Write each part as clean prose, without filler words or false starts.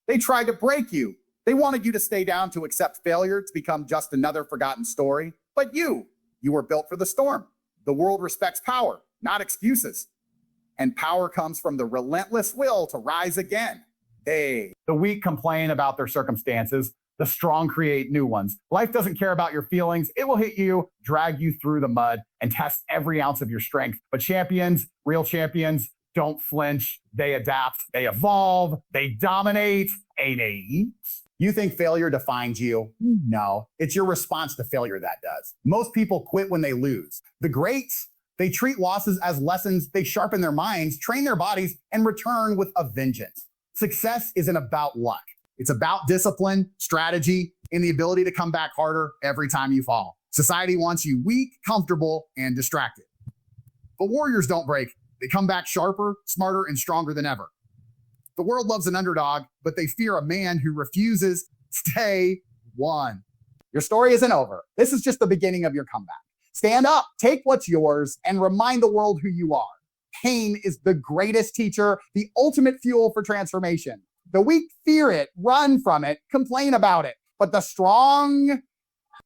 They tried to break you. They wanted you to stay down, to accept failure, to become just another forgotten story. But you were built for the storm. The world respects power, not excuses. And power comes from the relentless will to rise again. Hey. The weak complain about their circumstances. The strong create new ones. Life doesn't care about your feelings. It will hit you, drag you through the mud, and test every ounce of your strength. But champions, real champions, don't flinch. They adapt. They evolve. They dominate. You think failure defines you? No, it's your response to failure that does. Most people quit when they lose. The greats, they treat losses as lessons. They sharpen their minds, train their bodies, and return with a vengeance. Success isn't about luck. It's about discipline, strategy, and the ability to come back harder every time you fall. Society wants you weak, comfortable, and distracted. But warriors don't break. They come back sharper, smarter, and stronger than ever. The world loves an underdog, but they fear a man who refuses. Stay one. Your story isn't over. This is just the beginning of your comeback. Stand up, take what's yours, and remind the world who you are. Pain is the greatest teacher, the ultimate fuel for transformation. The weak fear it, run from it, complain about it. But the strong,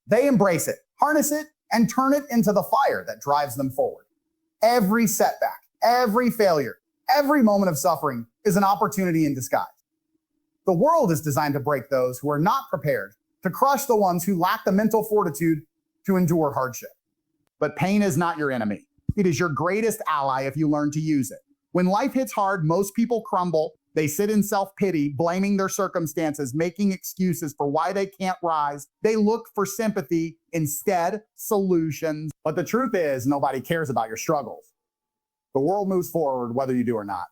they embrace it, harness it, and turn it into the fire that drives them forward. Every setback, every failure, every moment of suffering is an opportunity in disguise. The world is designed to break those who are not prepared, to crush the ones who lack the mental fortitude to endure hardship. But pain is not your enemy. It is your greatest ally if you learn to use it. When life hits hard, most people crumble. They sit in self-pity, blaming their circumstances, making excuses for why they can't rise. They look for sympathy, instead, solutions. But the truth is, nobody cares about your struggles. The world moves forward whether you do or not.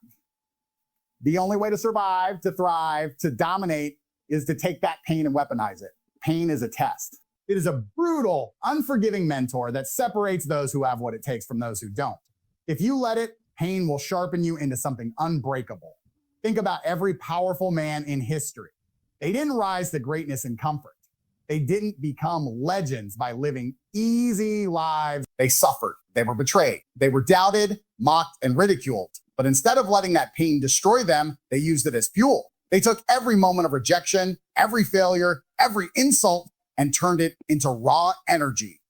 The only way to survive, to thrive, to dominate is to take that pain and weaponize it. Pain is a test. It is a brutal, unforgiving mentor that separates those who have what it takes from those who don't. If you let it, pain will sharpen you into something unbreakable. Think about every powerful man in history. They didn't rise to greatness in comfort. They didn't become legends by living easy lives. They suffered. They were betrayed. They were doubted, mocked, and ridiculed. But instead of letting that pain destroy them, they used it as fuel. They took every moment of rejection, every failure, every insult, and turned it into raw energy.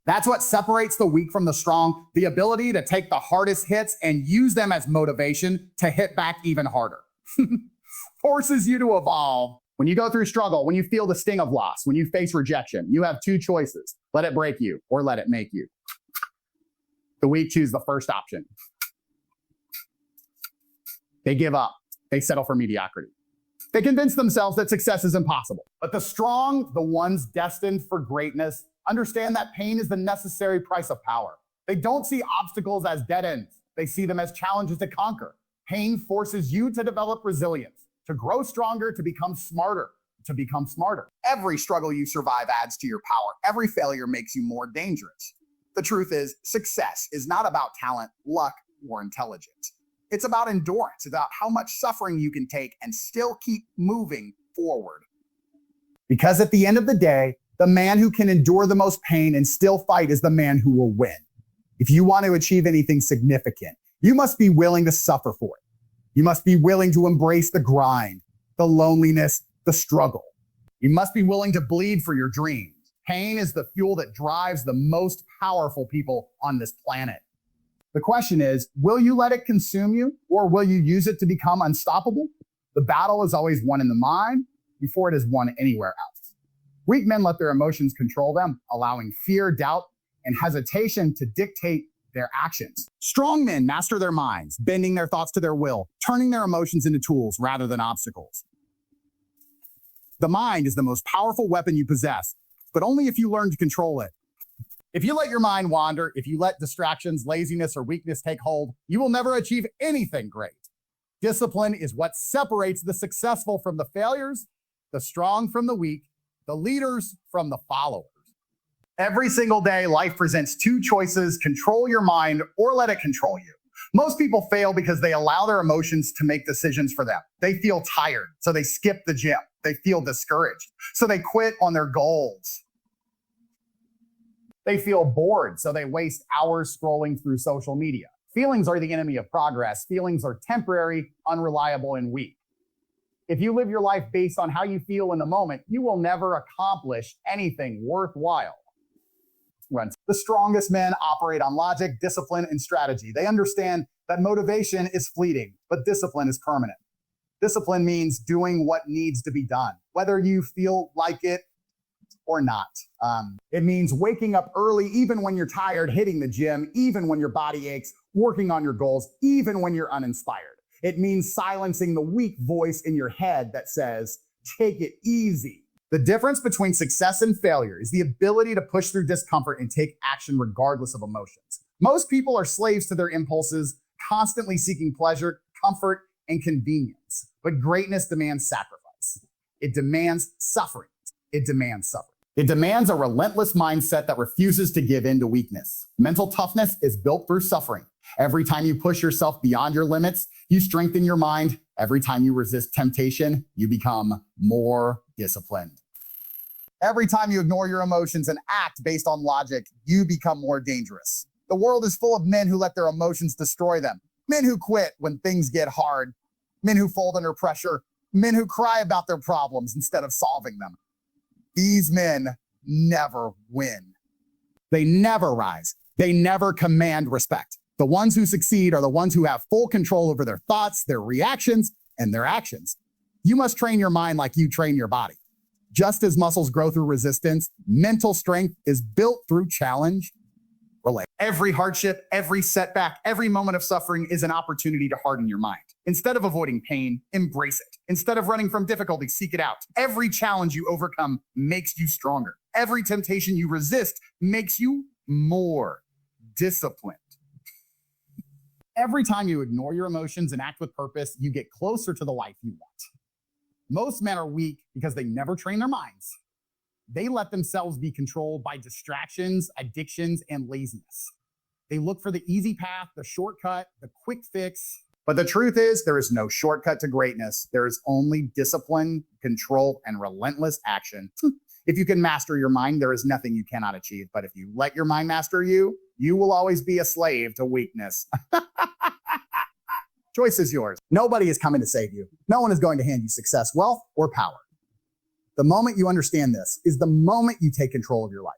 That's what separates the weak from the strong, the ability to take the hardest hits and use them as motivation to hit back even harder. Forces you to evolve. When you go through struggle, when you feel the sting of loss, when you face rejection, you have two choices. Let it break you or let it make you. The weak choose the first option. They give up. They settle for mediocrity. They convince themselves that success is impossible. But the strong, the ones destined for greatness, understand that pain is the necessary price of power. They don't see obstacles as dead ends. They see them as challenges to conquer. Pain forces you to develop resilience, to grow stronger, to become smarter, Every struggle you survive adds to your power. Every failure makes you more dangerous. The truth is, success is not about talent, luck, or intelligence. It's about endurance, about how much suffering you can take and still keep moving forward. Because at the end of the day, the man who can endure the most pain and still fight is the man who will win. If you want to achieve anything significant, you must be willing to suffer for it. You must be willing to embrace the grind, the loneliness, the struggle. You must be willing to bleed for your dreams. Pain is the fuel that drives the most powerful people on this planet. The question is, will you let it consume you, or will you use it to become unstoppable? The battle is always won in the mind before it is won anywhere else. Weak men let their emotions control them, allowing fear, doubt, and hesitation to dictate their actions. Strong men master their minds, bending their thoughts to their will, turning their emotions into tools rather than obstacles. The mind is the most powerful weapon you possess, but only if you learn to control it. If you let your mind wander, if you let distractions, laziness, or weakness take hold, you will never achieve anything great. Discipline is what separates the successful from the failures, the strong from the weak, the leaders from the followers. Every single day, life presents two choices: control your mind or let it control you. Most people fail because they allow their emotions to make decisions for them. They feel tired, so they skip the gym. They feel discouraged, so they quit on their goals. They feel bored, so they waste hours scrolling through social media. Feelings are the enemy of progress. Feelings are temporary, unreliable, and weak. If you live your life based on how you feel in the moment, you will never accomplish anything worthwhile. The strongest men operate on logic, discipline, and strategy. They understand that motivation is fleeting, but discipline is permanent. Discipline means doing what needs to be done, whether you feel like it or not. It means waking up early, even when you're tired, hitting the gym, even when your body aches, working on your goals, even when you're uninspired. It means silencing the weak voice in your head that says, take it easy. The difference between success and failure is the ability to push through discomfort and take action regardless of emotions. Most people are slaves to their impulses, constantly seeking pleasure, comfort, and convenience. But greatness demands sacrifice. It demands suffering. It demands suffering. It demands a relentless mindset that refuses to give in to weakness. Mental toughness is built through suffering. Every time you push yourself beyond your limits, you strengthen your mind. Every time you resist temptation, you become more disciplined. Every time you ignore your emotions and act based on logic, you become more dangerous. The world is full of men who let their emotions destroy them. Men who quit when things get hard. Men who fold under pressure. Men who cry about their problems instead of solving them. These men never win. They never rise. They never command respect. The ones who succeed are the ones who have full control over their thoughts, their reactions, and their actions. You must train your mind like you train your body. Just as muscles grow through resistance, mental strength is built through challenge. Every hardship, every setback, every moment of suffering is an opportunity to harden your mind. Instead of avoiding pain, embrace it. Instead of running from difficulty, seek it out. Every challenge you overcome makes you stronger. Every temptation you resist makes you more disciplined. Every time you ignore your emotions and act with purpose, you get closer to the life you want. Most men are weak because they never train their minds. They let themselves be controlled by distractions, addictions, and laziness. They look for the easy path, the shortcut, the quick fix. But the truth is, there is no shortcut to greatness. There is only discipline, control, and relentless action. If you can master your mind, there is nothing you cannot achieve. But if you let your mind master you, you will always be a slave to weakness. Choice is yours. Nobody is coming to save you. No one is going to hand you success, wealth, or power. The moment you understand this is the moment you take control of your life.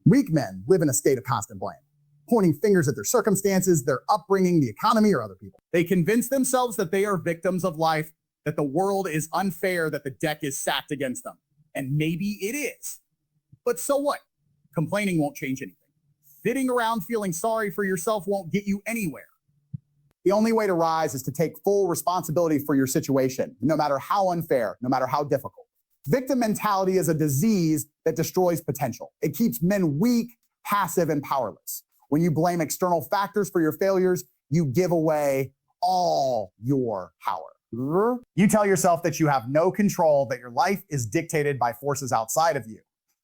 Weak men live in a state of constant blame, pointing fingers at their circumstances, their upbringing, the economy, or other people. They convince themselves that they are victims of life, that the world is unfair, that the deck is stacked against them. And maybe it is. But so what? Complaining won't change anything. Sitting around feeling sorry for yourself won't get you anywhere. The only way to rise is to take full responsibility for your situation, no matter how unfair, no matter how difficult. Victim mentality is a disease that destroys potential. It keeps men weak, passive, and powerless. When you blame external factors for your failures, you give away all your power. You tell yourself that you have no control, that your life is dictated by forces outside of you.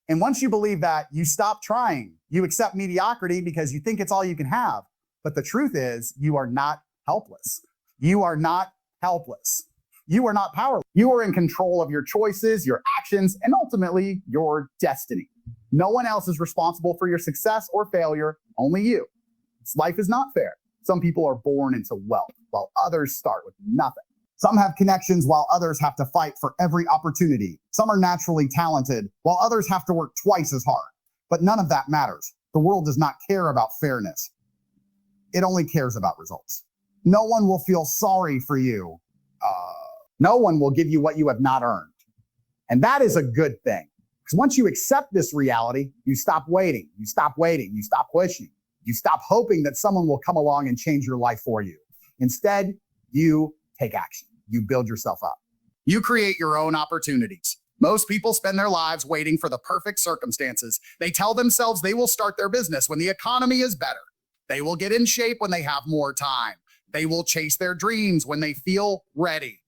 And once you believe that, you stop trying. You accept mediocrity because you think it's all you can have. But the truth is, you are not helpless. You are not helpless. You are not powerless. You are in control of your choices, your actions, and ultimately your destiny. No one else is responsible for your success or failure, only you. Life is not fair. Some people are born into wealth, while others start with nothing. Some have connections while others have to fight for every opportunity. Some are naturally talented, while others have to work twice as hard. But none of that matters. The world does not care about fairness. It only cares about results. No one will feel sorry for you. No one will give you what you have not earned. And that is a good thing. Because once you accept this reality, you stop waiting, you stop pushing, you stop hoping that someone will come along and change your life for you. Instead, you take action. You build yourself up. You create your own opportunities. Most people spend their lives waiting for the perfect circumstances. They tell themselves they will start their business when the economy is better. They will get in shape when they have more time. They will chase their dreams when they feel ready.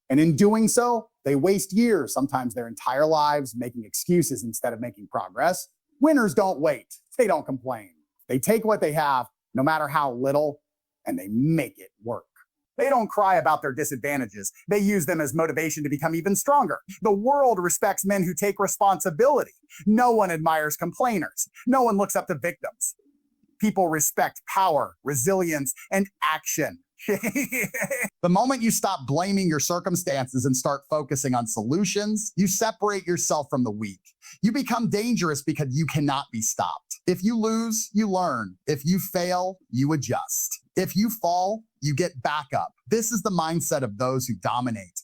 And in doing so, they waste years, sometimes their entire lives, making excuses instead of making progress. Winners don't wait. They don't complain. They take what they have, no matter how little, and they make it work. They don't cry about their disadvantages. They use them as motivation to become even stronger. The world respects men who take responsibility. No one admires complainers. No one looks up to victims. People respect power, resilience, and action. The moment you stop blaming your circumstances and start focusing on solutions, you separate yourself from the weak. You become dangerous because you cannot be stopped. If you lose, you learn. If you fail, you adjust. If you fall, you get back up. This is the mindset of those who dominate.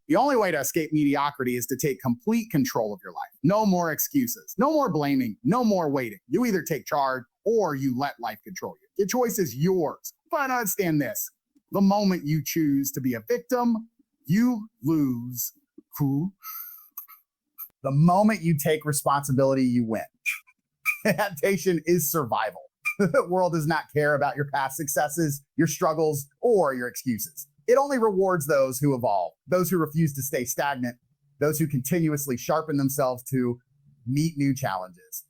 The only way to escape mediocrity is to take complete control of your life. No more excuses, no more blaming, no more waiting. You either take charge or you let life control you. Your choice is yours. But understand this, the moment you choose to be a victim, you lose. Who? The moment you take responsibility, you win. Adaptation is survival. The world does not care about your past successes, your struggles, or your excuses. It only rewards those who evolve, those who refuse to stay stagnant, those who continuously sharpen themselves to meet new challenges,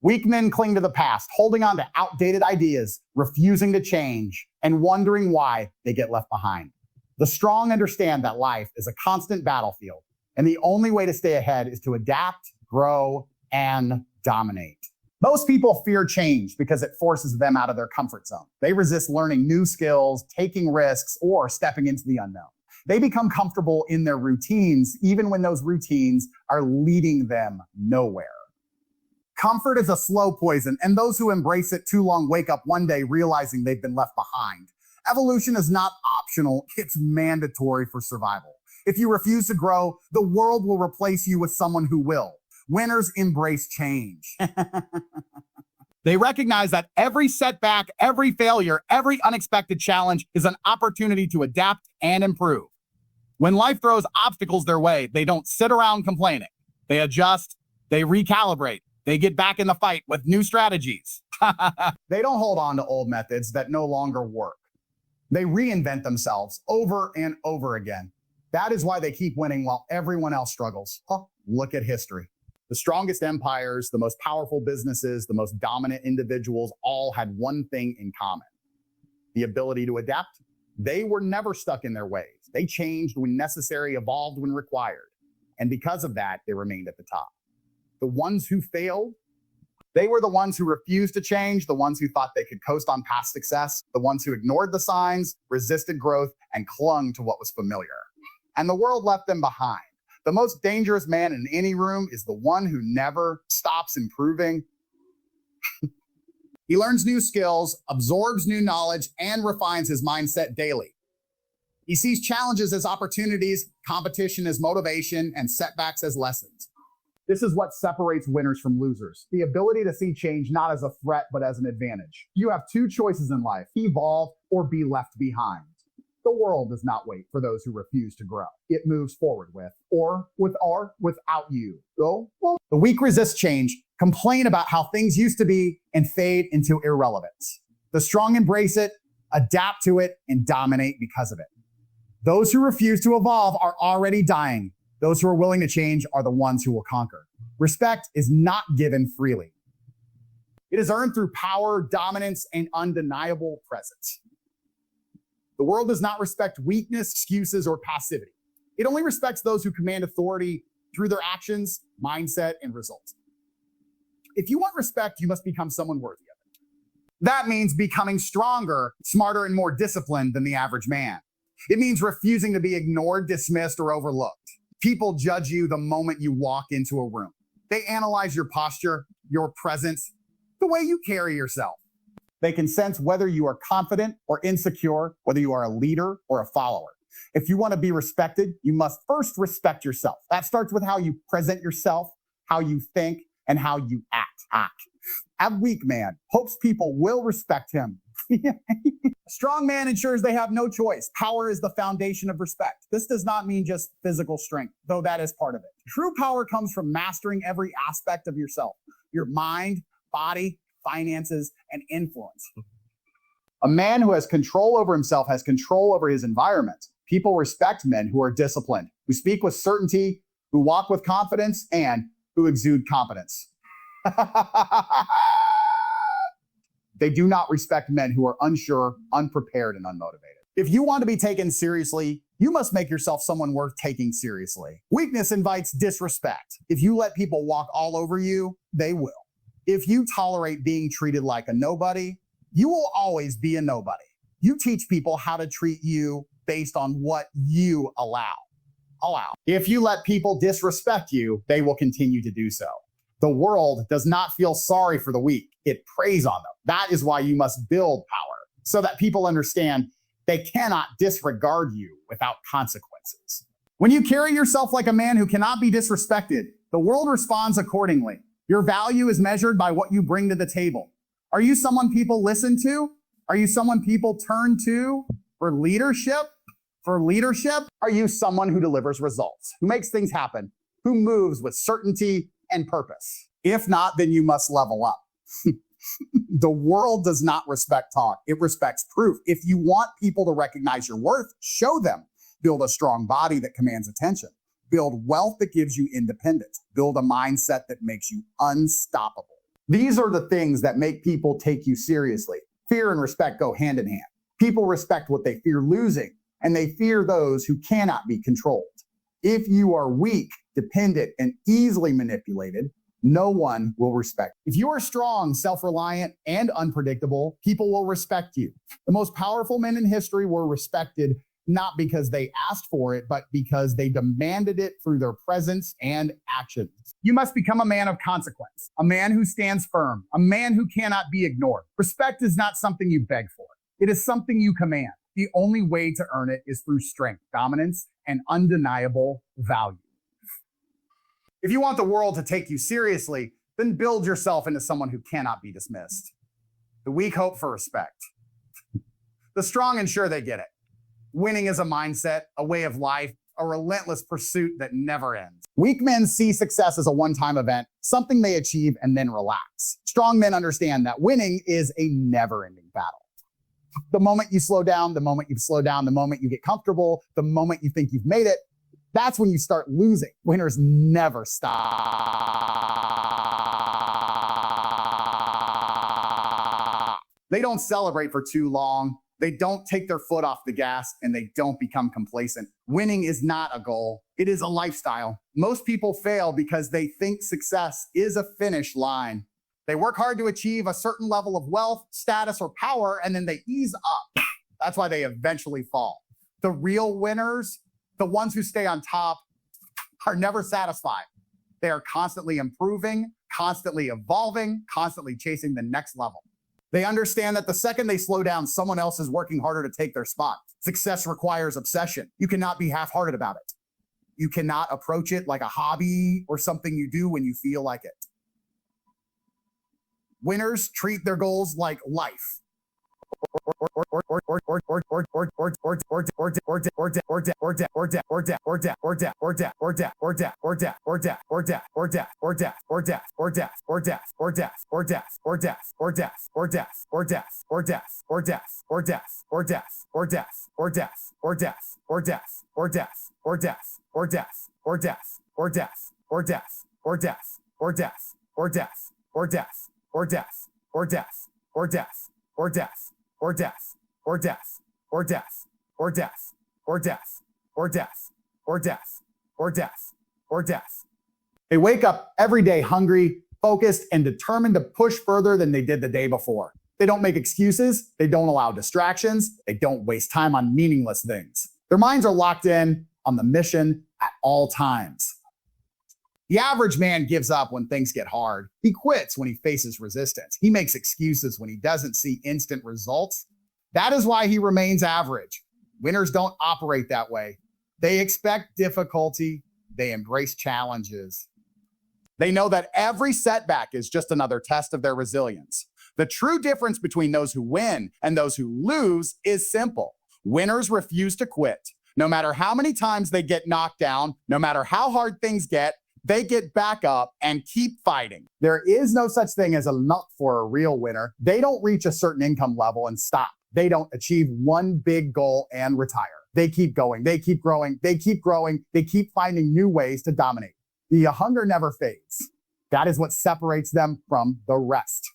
Weak men cling to the past, holding on to outdated ideas, refusing to change, and wondering why they get left behind. The strong understand that life is a constant battlefield, and the only way to stay ahead is to adapt, grow, and dominate. Most people fear change because it forces them out of their comfort zone. They resist learning new skills, taking risks, or stepping into the unknown. They become comfortable in their routines, even when those routines are leading them nowhere. Comfort is a slow poison, and those who embrace it too long wake up one day realizing they've been left behind. Evolution is not optional, it's mandatory for survival. If you refuse to grow, the world will replace you with someone who will. Winners embrace change. They recognize that every setback, every failure, every unexpected challenge is an opportunity to adapt and improve. When life throws obstacles their way, they don't sit around complaining. They adjust, they recalibrate, they get back in the fight with new strategies. They don't hold on to old methods that no longer work. They reinvent themselves over and over again. That is why they keep winning while everyone else struggles. Look at history. The strongest empires, the most powerful businesses, the most dominant individuals all had one thing in common: the ability to adapt. They were never stuck in their ways. They changed when necessary, evolved when required. And because of that, they remained at the top. The ones who failed, they were the ones who refused to change, the ones who thought they could coast on past success, the ones who ignored the signs, resisted growth, and clung to what was familiar. And the world left them behind. The most dangerous man in any room is the one who never stops improving. He learns new skills, absorbs new knowledge, and refines his mindset daily. He sees challenges as opportunities, competition as motivation, and setbacks as lessons. This is what separates winners from losers: the ability to see change not as a threat, but as an advantage. You have two choices in life: evolve or be left behind. The world does not wait for those who refuse to grow. It moves forward with or without you. The weak resist change, complain about how things used to be, and fade into irrelevance. The strong embrace it, adapt to it, and dominate because of it. Those who refuse to evolve are already dying. Those who are willing to change are the ones who will conquer. Respect is not given freely. It is earned through power, dominance, and undeniable presence. The world does not respect weakness, excuses, or passivity. It only respects those who command authority through their actions, mindset, and results. If you want respect, you must become someone worthy of it. That means becoming stronger, smarter, and more disciplined than the average man. It means refusing to be ignored, dismissed, or overlooked. People judge you the moment you walk into a room. They analyze your posture, your presence, the way you carry yourself. They can sense whether you are confident or insecure, whether you are a leader or a follower. If you want to be respected, you must first respect yourself. That starts with how you present yourself, how you think, and how you act. A weak man hopes people will respect him. A strong man ensures they have no choice. Power is the foundation of respect. This does not mean just physical strength, though that is part of it. True power comes from mastering every aspect of yourself: your mind, body, finances, and influence. A man who has control over himself has control over his environment. People respect men who are disciplined, who speak with certainty, who walk with confidence, and who exude competence. They do not respect men who are unsure, unprepared, and unmotivated. If you want to be taken seriously, you must make yourself someone worth taking seriously. Weakness invites disrespect. If you let people walk all over you, they will. If you tolerate being treated like a nobody, you will always be a nobody. You teach people how to treat you based on what you allow. If you let people disrespect you, they will continue to do so. The world does not feel sorry for the weak. It preys on them. That is why you must build power, so that people understand they cannot disregard you without consequences. When you carry yourself like a man who cannot be disrespected, the world responds accordingly. Your value is measured by what you bring to the table. Are you someone people listen to? Are you someone people turn to for leadership? Are you someone who delivers results, who makes things happen, who moves with certainty and purpose? If not, then you must level up. The world does not respect talk. It respects proof. If you want people to recognize your worth, show them. Build a strong body that commands attention. Build wealth that gives you independence. Build a mindset that makes you unstoppable. These are the things that make people take you seriously. Fear and respect go hand in hand. People respect what they fear losing, and they fear those who cannot be controlled. If you are weak, dependent, and easily manipulated, no one will respect you. If you are strong, self-reliant, and unpredictable, people will respect you. The most powerful men in history were respected not because they asked for it, but because they demanded it through their presence and actions. You must become a man of consequence, a man who stands firm, a man who cannot be ignored. Respect is not something you beg for. It is something you command. The only way to earn it is through strength, dominance, and undeniable value. If you want the world to take you seriously, then build yourself into someone who cannot be dismissed. The weak hope for respect. The strong ensure they get it. Winning is a mindset, a way of life, a relentless pursuit that never ends. Weak men see success as a one-time event, something they achieve and then relax. Strong men understand that winning is a never-ending battle. The moment you slow down, the moment you get comfortable, the moment you think you've made it, that's when you start losing. Winners never stop. They don't celebrate for too long. They don't take their foot off the gas, and they don't become complacent. Winning is not a goal. It is a lifestyle. Most people fail because they think success is a finish line. They work hard to achieve a certain level of wealth, status, or power, and then they ease up. That's why they eventually fall. The real winners, the ones who stay on top, are never satisfied. They are constantly improving, constantly evolving, constantly chasing the next level. They understand that the second they slow down, someone else is working harder to take their spot. Success requires obsession. You cannot be half-hearted about it. You cannot approach it like a hobby or something you do when you feel like it. Winners treat their goals like life. They wake up every day hungry, focused, and determined to push further than they did the day before. They don't make excuses. They don't allow distractions. They don't waste time on meaningless things. Their minds are locked in on the mission at all times. The average man gives up when things get hard. He quits when he faces resistance. He makes excuses when he doesn't see instant results. That is why he remains average. Winners don't operate that way. They expect difficulty. They embrace challenges. They know that every setback is just another test of their resilience. The true difference between those who win and those who lose is simple. Winners refuse to quit. No matter how many times they get knocked down, no matter how hard things get, they get back up and keep fighting. There is no such thing as enough for a real winner. They don't reach a certain income level and stop. They don't achieve one big goal and retire. They keep going. They keep growing. They keep growing. They keep finding new ways to dominate. The hunger never fades. That is what separates them from the rest.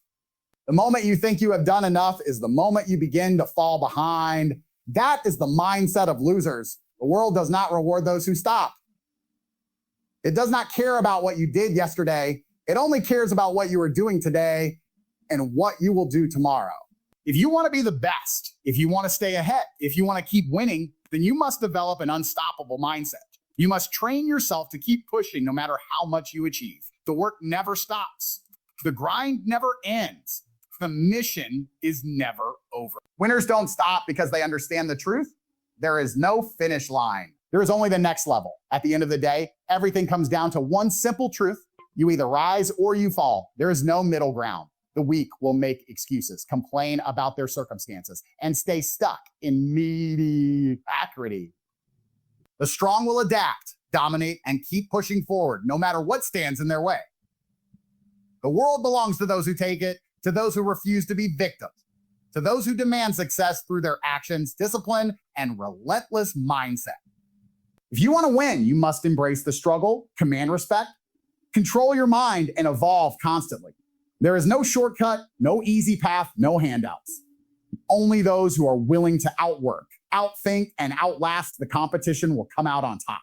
The moment you think you have done enough is the moment you begin to fall behind. That is the mindset of losers. The world does not reward those who stop. It does not care about what you did yesterday. It only cares about what you are doing today and what you will do tomorrow. If you want to be the best, if you want to stay ahead, if you want to keep winning, then you must develop an unstoppable mindset. You must train yourself to keep pushing no matter how much you achieve. The work never stops. The grind never ends. The mission is never over. Winners don't stop because they understand the truth. There is no finish line. There is only the next level. At the end of the day, everything comes down to one simple truth. You either rise or you fall. There is no middle ground. The weak will make excuses, complain about their circumstances, and stay stuck in mediocrity. The strong will adapt, dominate, and keep pushing forward, no matter what stands in their way. The world belongs to those who take it, to those who refuse to be victims, to those who demand success through their actions, discipline, and relentless mindset. If you want to win, you must embrace the struggle, command respect, control your mind, and evolve constantly. There is no shortcut, no easy path, no handouts. Only those who are willing to outwork, outthink, and outlast the competition will come out on top.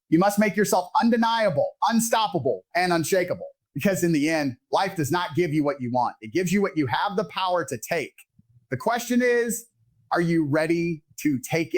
You must make yourself undeniable, unstoppable, and unshakable. Because in the end, life does not give you what you want. It gives you what you have the power to take. The question is, are you ready to take it?